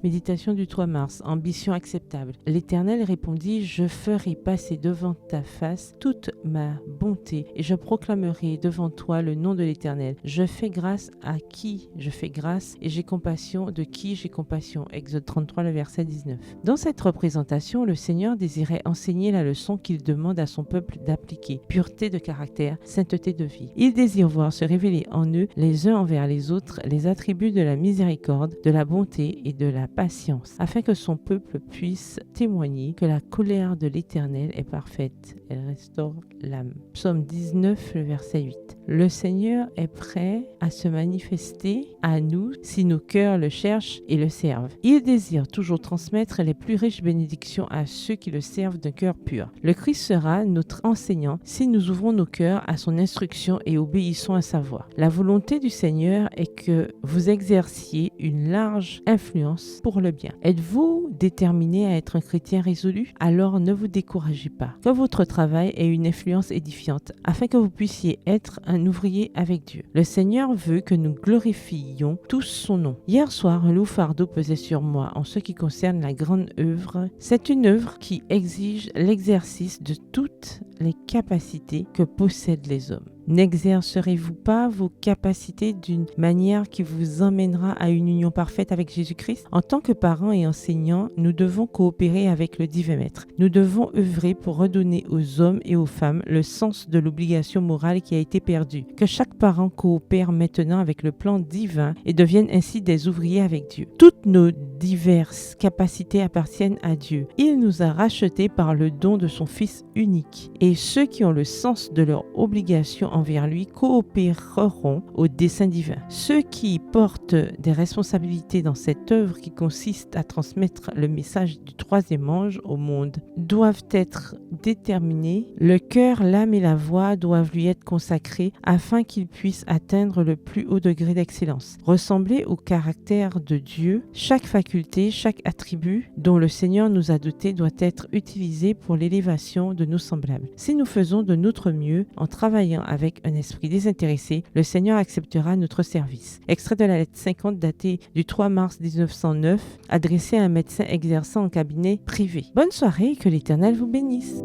Méditation du 3 mars, ambition acceptable. L'Éternel répondit, je ferai passer devant ta face toute ma bonté et je proclamerai devant toi le nom de l'Éternel. Je fais grâce à qui je fais grâce et j'ai compassion de qui j'ai compassion. Exode 33, le verset 19. Dans cette représentation, le Seigneur désirait enseigner la leçon qu'il demande à son peuple d'appliquer. Pureté de caractère, sainteté de vie. Il désire voir se révéler en eux, les uns envers les autres, les attributs de la miséricorde, de la bonté et de la patience, afin que son peuple puisse témoigner que la colère de l'Éternel est parfaite. Elle restaure l'âme. Psaume 19, le verset 8. Le Seigneur est prêt à se manifester à nous si nos cœurs le cherchent et le servent. Il désire toujours transmettre les plus riches bénédictions à ceux qui le servent d'un cœur pur. Le Christ sera notre enseignant si nous ouvrons nos cœurs à son instruction et obéissons à sa voix. La volonté du Seigneur est que vous exerciez une large influence pour le bien. Êtes-vous déterminé à être un chrétien résolu? Alors ne vous découragez pas. Que votre travail ait une influence édifiante afin que vous puissiez être un ouvrier avec Dieu. Le Seigneur veut que nous glorifions tous son nom. Hier soir, un lourd fardeau pesait sur moi en ce qui concerne la grande œuvre. C'est une œuvre qui exige l'exercice de toutes les capacités que possèdent les hommes. N'exercerez-vous pas vos capacités d'une manière qui vous emmènera à une union parfaite avec Jésus-Christ? En tant que parents et enseignants, nous devons coopérer avec le divin maître. Nous devons œuvrer pour redonner aux hommes et aux femmes le sens de l'obligation morale qui a été perdue. Que chaque parent coopère maintenant avec le plan divin et devienne ainsi des ouvriers avec Dieu. Toutes nos diverses capacités appartiennent à Dieu. Il nous a rachetés par le don de son Fils unique. Et ceux qui ont le sens de leur obligation envers lui coopéreront au dessein divin. Ceux qui portent des responsabilités dans cette œuvre qui consiste à transmettre le message du troisième ange au monde doivent être déterminés. Le cœur, l'âme et la voix doivent lui être consacrés afin qu'il puisse atteindre le plus haut degré d'excellence. Ressembler au caractère de Dieu, chaque faculté, chaque attribut dont le Seigneur nous a dotés doit être utilisé pour l'élévation de nos semblables. Si nous faisons de notre mieux en travaillant avec un esprit désintéressé, le Seigneur acceptera notre service. Extrait de la lettre 50 datée du 3 mars 1909, adressée à un médecin exerçant en cabinet privé. Bonne soirée et que l'Éternel vous bénisse.